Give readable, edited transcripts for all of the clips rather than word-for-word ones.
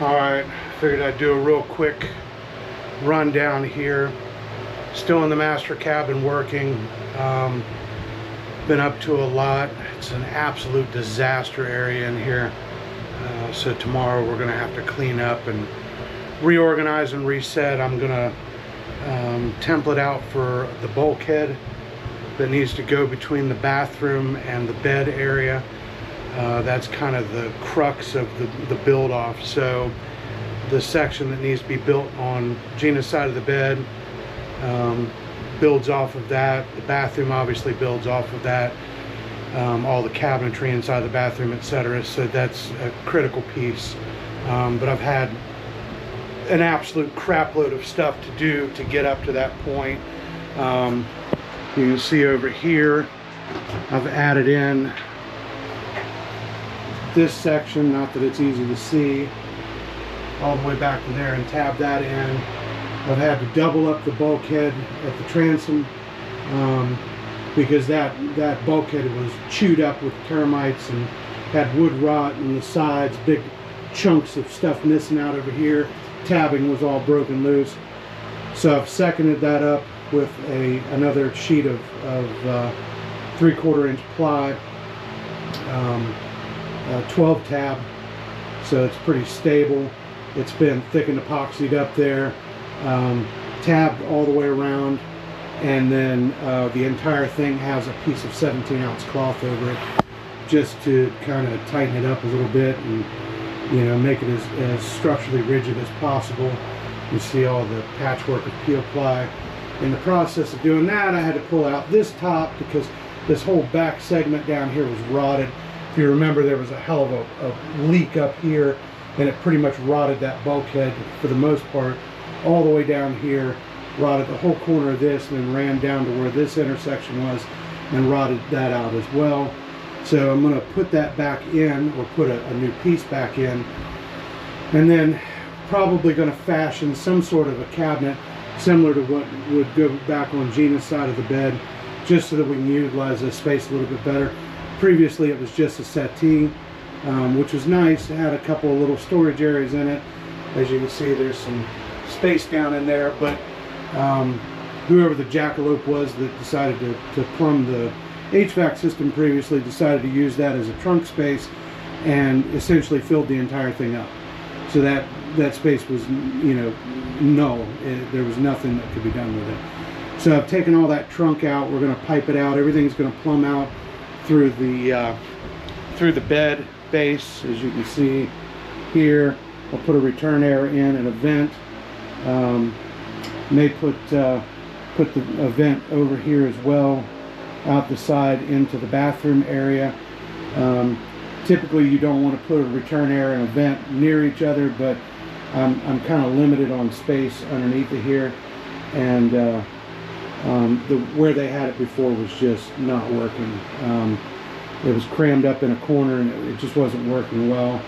Alright, figured I'd do a real quick rundown here. Still in the master cabin working. Been up to a lot. It's an absolute disaster area in here. So tomorrow we're gonna have to clean up and reorganize and reset. I'm gonna template out for the bulkhead that needs to go between the bathroom and the bed area. That's kind of the crux of the build off. So the section that needs to be built on Gina's side of the bed builds off of that. The bathroom obviously builds off of that. All the cabinetry inside the bathroom, etc. So that's a critical piece. But I've had an absolute crap load of stuff to do to get up to that point. You can see over here I've added in this section, not that it's easy to see, all the way back to there, and tab that in. I've had to double up the bulkhead at the transom because that bulkhead was chewed up with termites and had wood rot in the sides, big chunks of stuff missing out over here. Tabbing was all broken loose. So I've seconded that up with another sheet of 3/4 inch ply, 12 tab, so it's pretty stable. It's been thickened, epoxied up there, tabbed all the way around, and then the entire thing has a piece of 17-ounce cloth over it, just to kind of tighten it up a little bit and, you know, make it as structurally rigid as possible. You see all the patchwork of peel ply. In the process of doing that, I had to pull out this top because this whole back segment down here was rotted. If you remember, there was a hell of a leak up here, and it pretty much rotted that bulkhead for the most part, all the way down here, rotted the whole corner of this, and then ran down to where this intersection was and rotted that out as well. So I'm going to put that back in, or put a new piece back in, and then probably going to fashion some sort of a cabinet similar to what would go back on Gina's side of the bed, just so that we can utilize this space a little bit better. Previously it was just a settee, which was nice. It had a couple of little storage areas in it. As you can see, there's some space down in there, but whoever the jackalope was that decided to plumb the HVAC system previously decided to use that as a trunk space and essentially filled the entire thing up. So that space was, you know, null. There was nothing that could be done with it. So I've taken all that trunk out. We're going to pipe it out. Everything's going to plumb out through the bed base, as you can see here. I'll put a return air in and a vent. May put the vent over here as well, out the side into the bathroom area. Typically you don't want to put a return air and a vent near each other, but I'm kind of limited on space underneath it here, and where they had it before was just not working. It was crammed up in a corner and it just wasn't working well.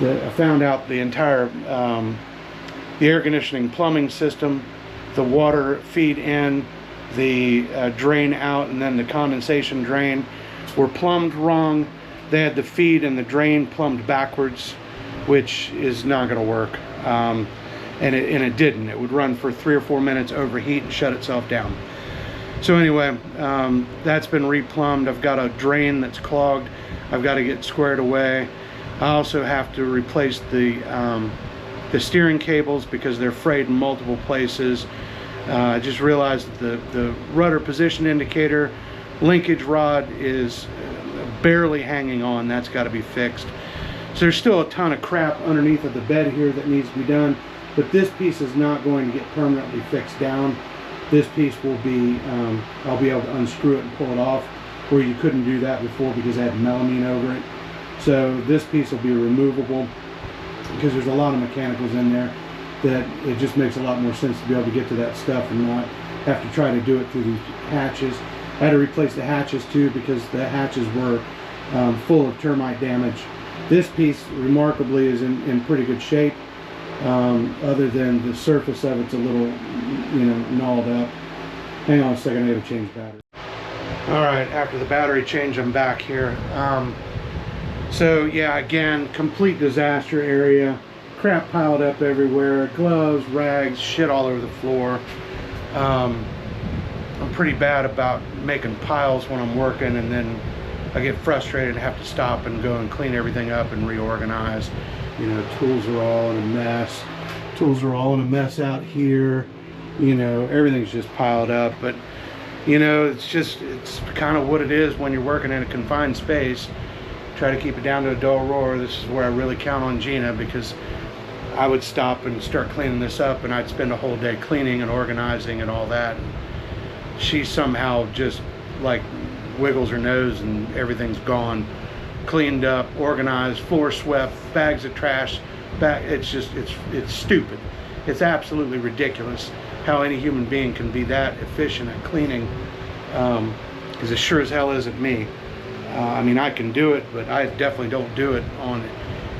I found out the entire the air conditioning plumbing system, the water feed in, the drain out, and then the condensation drain were plumbed wrong. They had the feed and the drain plumbed backwards, which is not going to work. And it didn't. It would run for 3 or 4 minutes, overheat, and shut itself down. So anyway, that's been replumbed. I've got a drain that's clogged. I've got to get squared away. I also have to replace the steering cables because they're frayed in multiple places. I just realized that the rudder position indicator linkage rod is barely hanging on. That's got to be fixed. So there's still a ton of crap underneath of the bed here that needs to be done, but this piece is not going to get permanently fixed down. This piece will be, I'll be able to unscrew it and pull it off, where you couldn't do that before because I had melamine over it. So this piece will be removable because there's a lot of mechanicals in there that it just makes a lot more sense to be able to get to that stuff and not have to try to do it through these hatches. I had to replace the hatches too because the hatches were full of termite damage. This piece remarkably is in pretty good shape, other than the surface of it's a little, you know, gnawed up. Hang on a second, I gotta change battery. Alright, after the battery change, I'm back here. So yeah, again, complete disaster area. crap piled up everywhere, gloves, rags, shit all over the floor. I'm pretty bad about making piles when I'm working, and then I get frustrated and have to stop and go and clean everything up and reorganize. You know, tools are all in a mess. Tools are all in a mess out here. You know, everything's just piled up. But, you know, it's kind of what it is when you're working in a confined space. Try to keep it down to a dull roar. This is where I really count on Gina, because I would stop and start cleaning this up, and I'd spend a whole day cleaning and organizing and all that. She somehow just like wiggles her nose and everything's gone, cleaned up, organized, floor swept, bags of trash. It's stupid. It's absolutely ridiculous how any human being can be that efficient at cleaning, because it sure as hell isn't me. I mean, I can do it, but I definitely don't do it on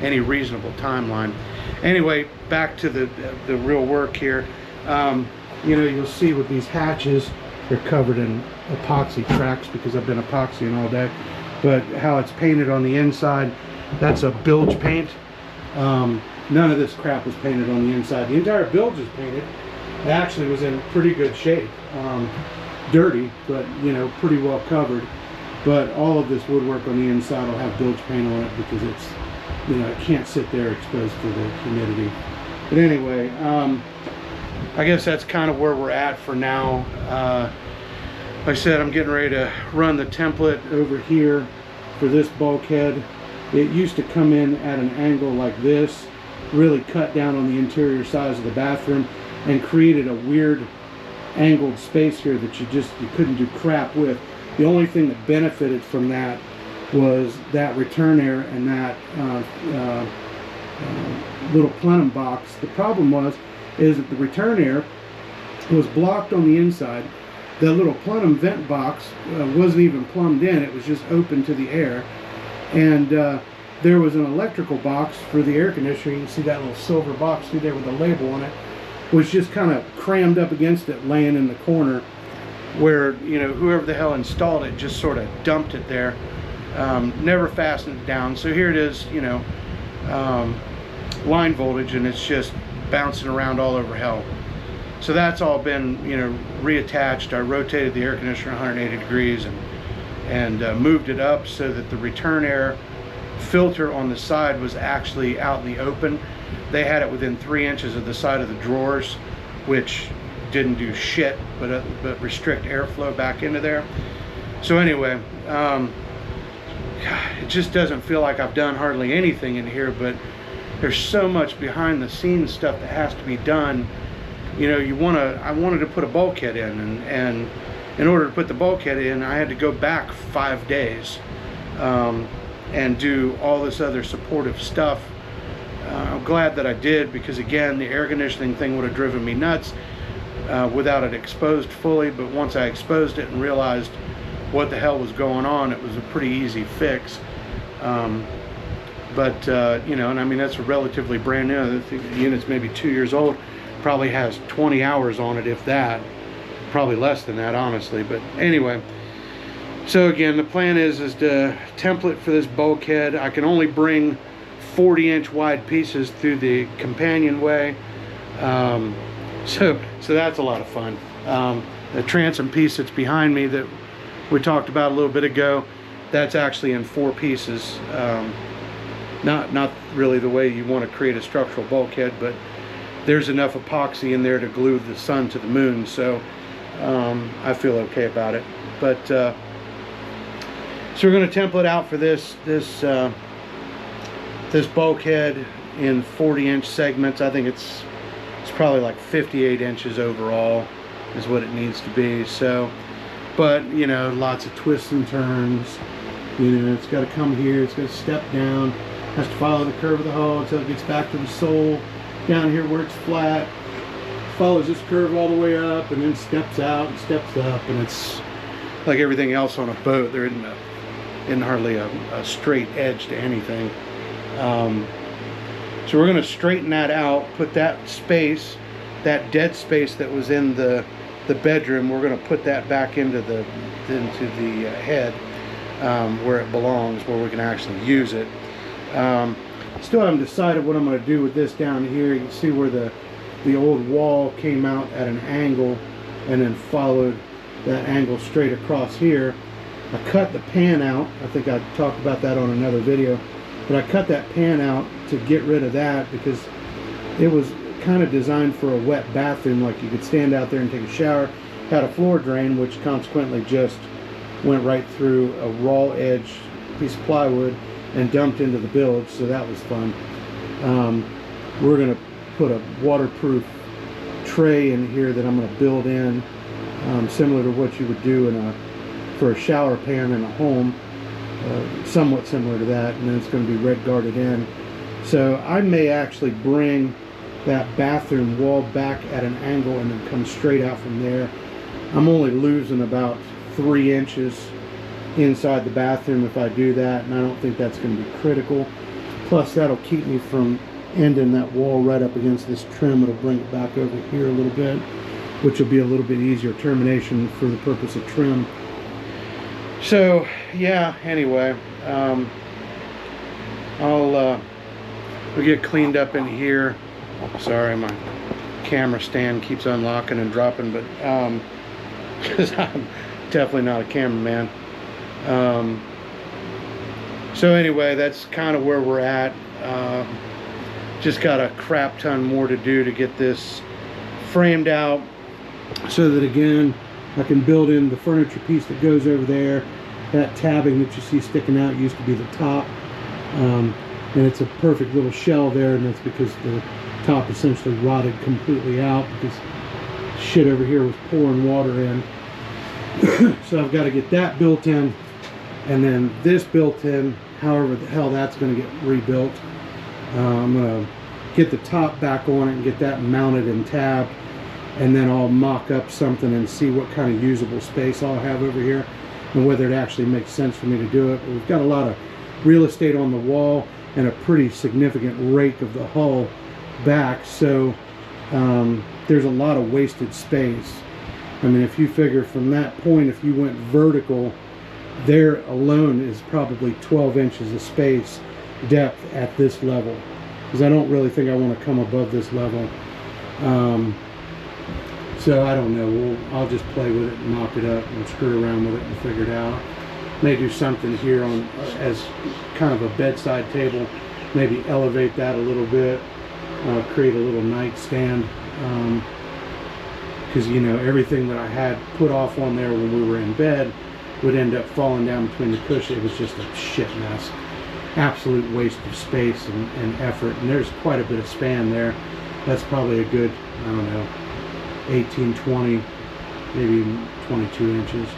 any reasonable timeline. Anyway, back to the real work here. You know, you'll see with these hatches, they're covered in epoxy tracks because I've been epoxying all day. But how it's painted on the inside, that's a bilge paint. None of this crap was painted on the inside. The entire bilge is painted. It actually was in pretty good shape. Dirty, but, you know, pretty well covered. But all of this woodwork on the inside will have bilge paint on it because it's, you know, it can't sit there exposed to the humidity. But anyway, I guess that's kind of where we're at for now. Like I said, I'm getting ready to run the template over here for this bulkhead. It used to come in at an angle like this, really cut down on the interior sides of the bathroom, and created a weird angled space here that you couldn't do crap with. The only thing that benefited from that was that return air and that little plenum box. The problem is that the return air was blocked on the inside. The little plenum vent box wasn't even plumbed in. It was just open to the air. And there was an electrical box for the air conditioner. You can see that little silver box through there with a label on it, was just kind of crammed up against it, laying in the corner, where, you know, whoever the hell installed it just sort of dumped it there. Never fastened it down. So here it is, you know, line voltage, and it's just bouncing around all over hell. So that's all been, you know, reattached. I rotated the air conditioner 180 degrees and moved it up so that the return air filter on the side was actually out in the open. They had it within 3 inches of the side of the drawers, which didn't do shit but restrict airflow back into there. So anyway, it just doesn't feel like I've done hardly anything in here, but there's so much behind the scenes stuff that has to be done. You know, I wanted to put a bulkhead in, and in order to put the bulkhead in, I had to go back 5 days and do all this other supportive stuff. I'm glad that I did, because again, the air conditioning thing would have driven me nuts without it exposed fully. But once I exposed it and realized what the hell was going on, it was a pretty easy fix. You know, and I mean, that's a relatively brand new, the unit's maybe 2 years old, probably has 20 hours on it, if that. Probably less than that, honestly. But anyway, so again, the plan is to template for this bulkhead. I can only bring 40-inch wide pieces through the companionway, so that's a lot of fun. The transom piece that's behind me that we talked about a little bit ago, that's actually in 4 pieces. Not really the way you want to create a structural bulkhead, but there's enough epoxy in there to glue the sun to the moon, so I feel okay about it. But so we're going to template out for this bulkhead in 40-inch segments. I think it's probably like 58 inches overall is what it needs to be. So, but you know, lots of twists and turns. You know, it's got to come here, it's got to step down, has to follow the curve of the hull until it gets back to the sole down here where it's flat, follows this curve all the way up, and then steps out and steps up. And it's like everything else on a boat, there isn't hardly a straight edge to anything. So we're going to straighten that out, put that space, that dead space that was in the bedroom, we're going to put that back into the head, where it belongs, where we can actually use it. Still haven't decided what I'm going to do with this down here. You can see where the old wall came out at an angle and then followed that angle straight across here. I cut the pan out. I think I talked about that on another video, but I cut that pan out to get rid of that because it was kind of designed for a wet bathroom, like you could stand out there and take a shower. Had a floor drain, which consequently just went right through a raw edge piece of plywood and dumped into the bilge, so that was fun. We're going to put a waterproof tray in here that I'm going to build in, similar to what you would do for a shower pan in a home, somewhat similar to that, and then it's going to be red guarded in. So I may actually bring that bathroom wall back at an angle and then come straight out from there. I'm only losing about 3 inches inside the bathroom if I do that, and I don't think that's going to be critical. Plus that'll keep me from ending that wall right up against this trim. It'll bring it back over here a little bit, which will be a little bit easier termination for the purpose of trim. So yeah, anyway, we'll get cleaned up in here. Sorry, my camera stand keeps unlocking and dropping, but because I'm definitely not a cameraman. So anyway, that's kind of where we're at. Just got a crap ton more to do to get this framed out, so that again I can build in the furniture piece that goes over there. That tabbing that you see sticking out used to be the top, and it's a perfect little shell there, and that's because the top essentially rotted completely out because shit over here was pouring water in. So I've got to get that built in, and then this built in, however the hell that's going to get rebuilt. I'm going to get the top back on it and get that mounted and tabbed, and then I'll mock up something and see what kind of usable space I'll have over here and whether it actually makes sense for me to do it. But we've got a lot of real estate on the wall and a pretty significant rake of the hull back, so there's a lot of wasted space. I mean, if you figure from that point, if you went vertical, there alone is probably 12 inches of space depth at this level, because I don't really think I want to come above this level. So I don't know, I'll just play with it and mock it up and screw around with it and figure it out. May do something here on as kind of a bedside table, maybe elevate that a little bit, create a little nightstand, because you know, everything that I had put off on there when we were in bed would end up falling down between the cushions. It was just a shit mess, absolute waste of space and effort. And there's quite a bit of span there. That's probably a good, I don't know, 18, 20, maybe even 22 inches.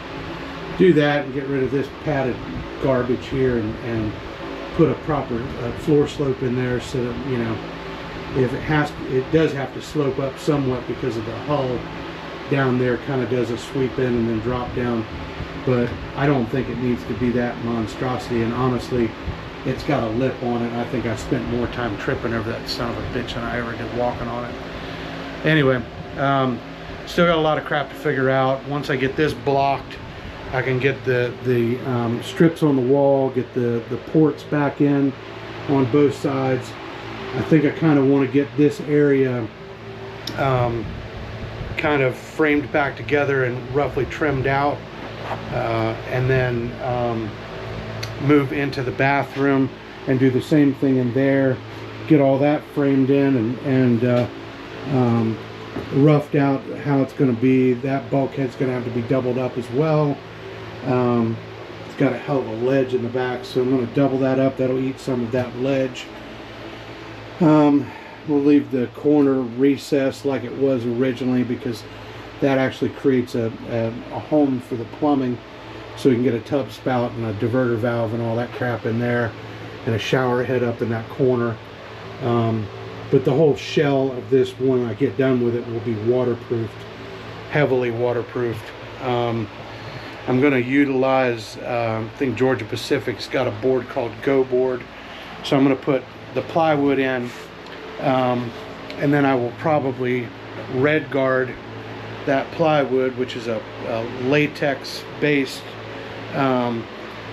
Do that and get rid of this padded garbage here, and put a proper floor slope in there, so that, you know, if it does have to slope up somewhat because of the hull down there kind of does a sweep in and then drop down, but I don't think it needs to be that monstrosity. And honestly, it's got a lip on it. I think I spent more time tripping over that son of a bitch than I ever did walking on it. Anyway, still got a lot of crap to figure out. Once I get this blocked, I can get the strips on the wall, get the ports back in on both sides. I think I kind of want to get this area kind of framed back together and roughly trimmed out, and then move into the bathroom and do the same thing in there, get all that framed in and roughed out how it's going to be. That bulkhead's going to have to be doubled up as well. It's got a hell of a ledge in the back, so I'm going to double that up. That'll eat some of that ledge. We'll leave the corner recessed like it was originally, because that actually creates a home for the plumbing, so we can get a tub spout and a diverter valve and all that crap in there, and a shower head up in that corner. But the whole shell of this, when I get done with it, will be waterproofed, heavily waterproofed. I'm going to utilize, I think Georgia Pacific's got a board called Go Board, so I'm going to put the plywood in, and then I will probably red guard that plywood, which is a latex based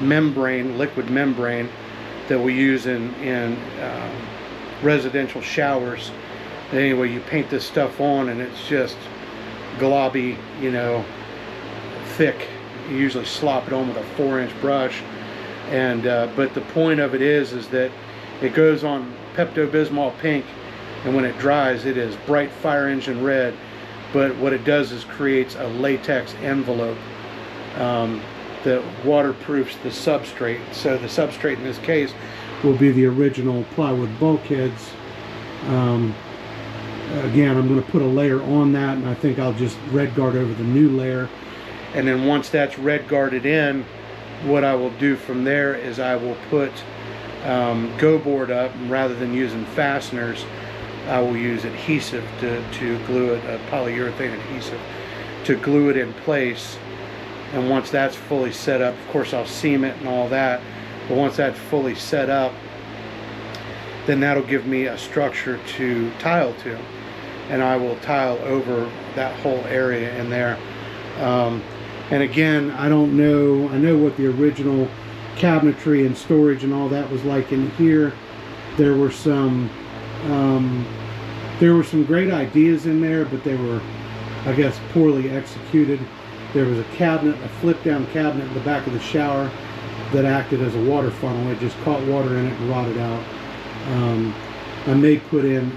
membrane, liquid membrane, that we use in residential showers. Anyway, you paint this stuff on and it's just globby, you know, thick. You usually slop it on with a 4-inch brush, and but the point of it is that it goes on Pepto-Bismol pink, and when it dries it is bright fire engine red. But what it does is creates a latex envelope that waterproofs the substrate. So the substrate in this case will be the original plywood bulkheads. Again, I'm going to put a layer on that, and I think I'll just red guard over the new layer. And then once that's red guarded in, what I will do from there is I will put go board up, and rather than using fasteners, I will use adhesive to glue it, a polyurethane adhesive, to glue it in place. And once that's fully set up, of course I'll seam it and all that, but once that's fully set up, then that'll give me a structure to tile to, and I will tile over that whole area in there. And again, I don't know, I know what the original cabinetry and storage and all that was like in here. There were some great ideas in there, but they were, I guess, poorly executed. There was a cabinet, a flip down cabinet in the back of the shower that acted as a water funnel. It just caught water in it and rotted out. I may put in,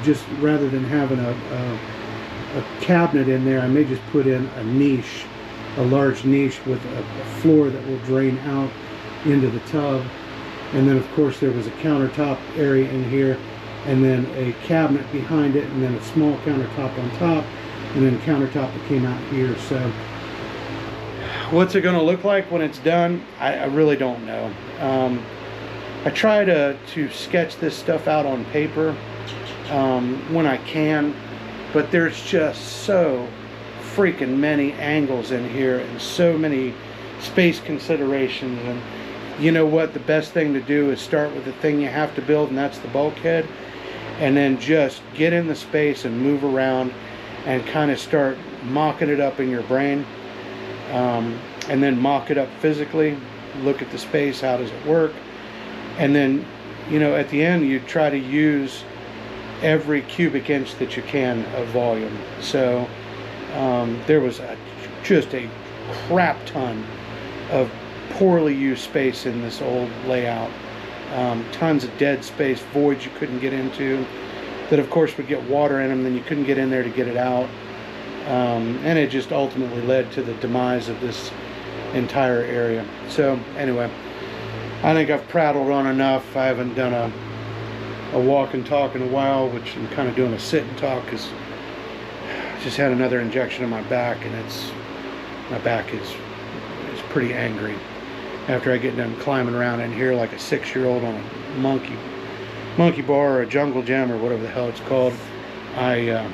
just rather than having a cabinet in there, I may just put in a niche, a large niche with a floor that will drain out into the tub. And then of course there was a countertop area in here, and then a cabinet behind it, and then a small countertop on top, and then a countertop that came out here. So what's it going to look like when it's done? I really don't know. I try to sketch this stuff out on paper when I can, but there's just so freaking many angles in here and so many space considerations. And you know what, the best thing to do is start with the thing you have to build, and that's the bulkhead, and then just get in the space and move around and kind of start mocking it up in your brain, and then mock it up physically. Look at the space, how does it work, and then, you know, at the end you try to use every cubic inch that you can of volume. So there was just a crap ton of poorly used space in this old layout. Tons of dead space, voids you couldn't get into, that of course would get water in them, then you couldn't get in there to get it out. And it just ultimately led to the demise of this entire area. So anyway, I think I've prattled on enough. I haven't done a walk and talk in a while, which I'm kind of doing a sit and talk because I just had another injection in my back, and my back is pretty angry. After I get done climbing around in here like a 6-year-old on a monkey bar or a jungle gym or whatever the hell it's called, I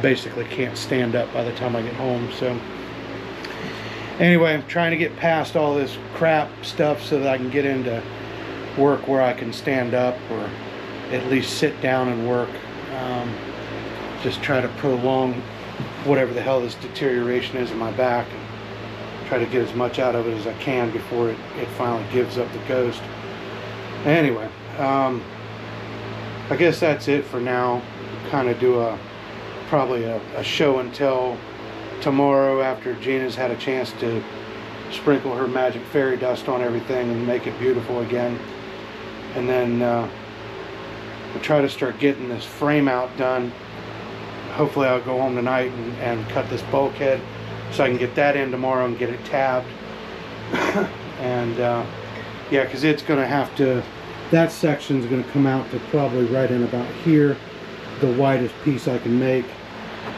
basically can't stand up by the time I get home. So anyway, I'm trying to get past all this crap stuff so that I can get into work where I can stand up, or at least sit down and work. Just try to prolong whatever the hell this deterioration is in my back, and try to get as much out of it as I can before it finally gives up the ghost. Anyway, I guess that's it for now. Kind of do probably a show and tell tomorrow after Gina's had a chance to sprinkle her magic fairy dust on everything and make it beautiful again. And then we'll try to start getting this frame out done. Hopefully I'll go home tonight and cut this bulkhead so I can get that in tomorrow and get it tabbed. And yeah, because it's going to have to, that section's going to come out to probably right in about here, the widest piece I can make.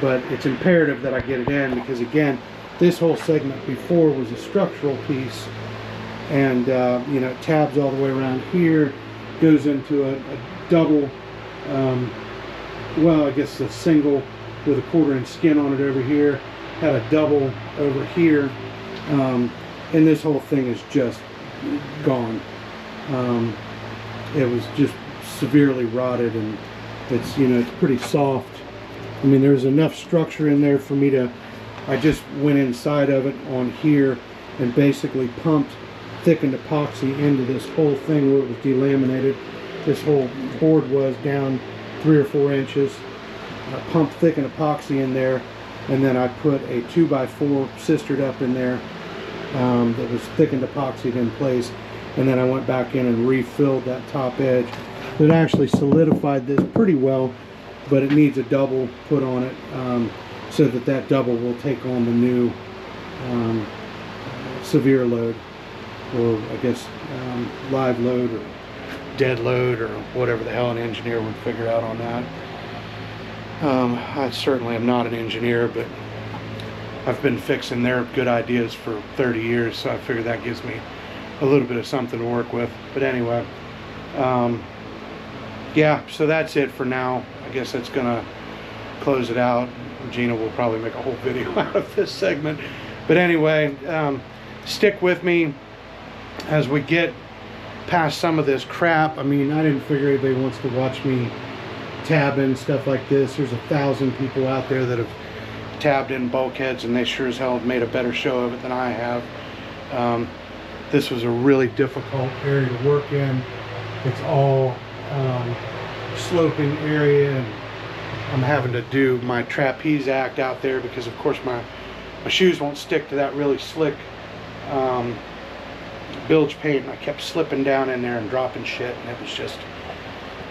But it's imperative that I get it in, because again, this whole segment before was a structural piece, and you know, it tabs all the way around here, goes into a double, well, I guess a single with a 1/4-inch skin on it over here, had a double over here, and this whole thing is just gone. It was just severely rotted, and it's, you know, it's pretty soft. I mean, there's enough structure in there for me to, I just went inside of it on here and basically pumped thickened epoxy into this whole thing where it was delaminated. This whole board was down 3 or 4 inches. I pumped thickened epoxy in there, and then I put a 2x4 sistered up in there that was thickened epoxied in place, and then I went back in and refilled that top edge. It actually solidified this pretty well, but it needs a double put on it so that that double will take on the new severe load, or I guess live load or dead load, or whatever the hell an engineer would figure out on that. I certainly am not an engineer, but I've been fixing their good ideas for 30 years, so I figure that gives me a little bit of something to work with. But anyway, yeah, so that's it for now. I guess that's gonna close it out. Gina will probably make a whole video out of this segment, but anyway, stick with me as we get past some of this crap. I mean, I didn't figure anybody wants to watch me tab in stuff like this. There's 1,000 people out there that have tabbed in bulkheads, and they sure as hell have made a better show of it than I have. This was a really difficult area to work in. It's all sloping area, and I'm having to do my trapeze act out there because of course my shoes won't stick to that really slick bilge paint, and I kept slipping down in there and dropping shit, and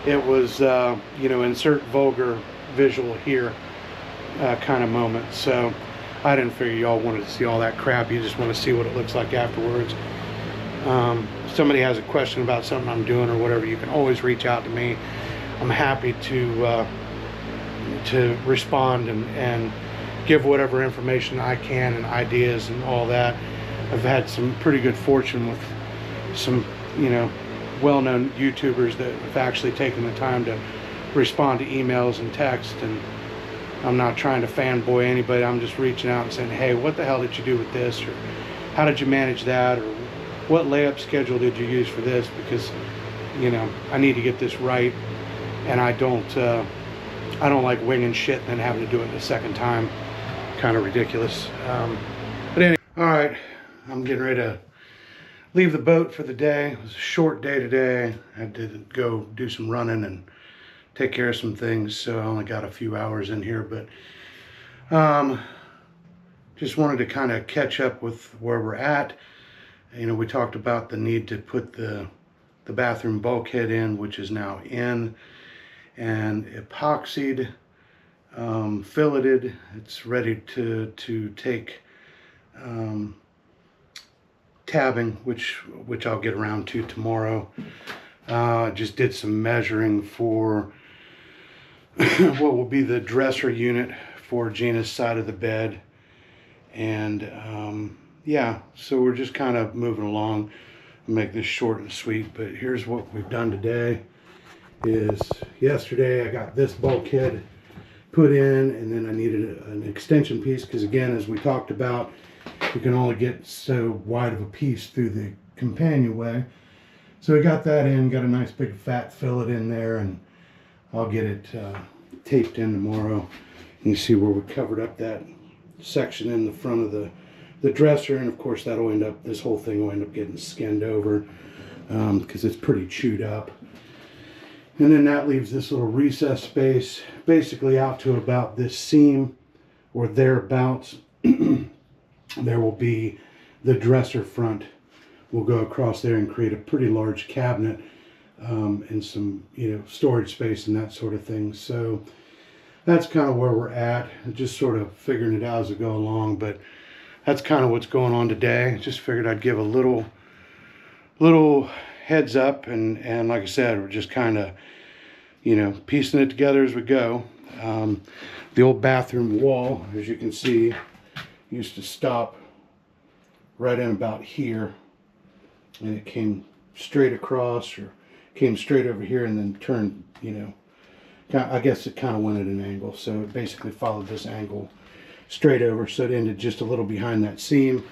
it was you know, insert vulgar visual here kind of moment. So I didn't figure y'all wanted to see all that crap. You just want to see what it looks like afterwards. If somebody has a question about something I'm doing or whatever, you can always reach out to me. I'm happy to respond and give whatever information I can and ideas and all that. I've had some pretty good fortune with some, you know, well-known YouTubers that have actually taken the time to respond to emails and text, and I'm not trying to fanboy anybody. I'm just reaching out and saying, hey, what the hell did you do with this, or how did you manage that, or what layup schedule did you use for this, because, you know, I need to get this right, and I don't like winging shit and then having to do it the second time. Kind of ridiculous. But anyway, all right, I'm getting ready to leave the boat for the day. It was a short day today. I had to go do some running and take care of some things, so I only got a few hours in here, but just wanted to kind of catch up with where we're at. You know, we talked about the need to put the bathroom bulkhead in, which is now in, and epoxied, filleted. It's ready to take tabbing, which I'll get around to tomorrow. Just did some measuring for what will be the dresser unit for Gina's side of the bed, and yeah, so we're just kind of moving along. I'll make this short and sweet, but here's what we've done today. Is yesterday I got this bulkhead put in, and then I needed an extension piece because, again, as we talked about, you can only get so wide of a piece through the companionway. So we got that in, got a nice big fat fillet in there, and I'll get it taped in tomorrow. You see where we covered up that section in the front of the dresser, and of course that'll end up, this whole thing will end up getting skinned over because it's pretty chewed up. And then that leaves this little recess space basically out to about this seam or thereabouts. There will be the dresser front. We'll go across there and create a pretty large cabinet and some, you know, storage space and that sort of thing. So that's kind of where we're at. Just sort of figuring it out as we go along, but that's kind of what's going on today. Just figured I'd give a little heads up, and like I said, we're just kind of, you know, piecing it together as we go. The old bathroom wall, as you can see, used to stop right in about here, and it came straight across, or came straight over here and then turned, you know, I guess it kind of went at an angle, so it basically followed this angle straight over, so it ended just a little behind that seam,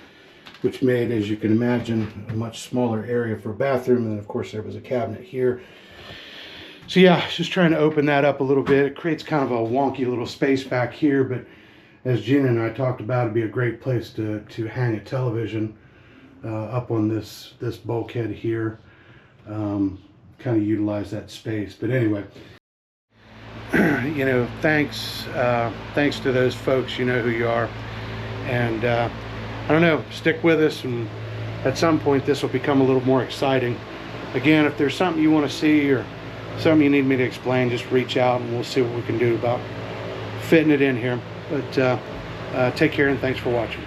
which made, as you can imagine, a much smaller area for a bathroom. And then of course there was a cabinet here. So yeah, just trying to open that up a little bit. It creates kind of a wonky little space back here, but as Gina and I talked about, it'd be a great place to hang a television. up on this bulkhead here. Kind of utilize that space. But anyway, you know, thanks to those folks. You know who you are, and I don't know, stick with us, and at some point this will become a little more exciting. Again, if there's something you want to see or something you need me to explain, just reach out and we'll see what we can do about fitting it in here. But take care and thanks for watching.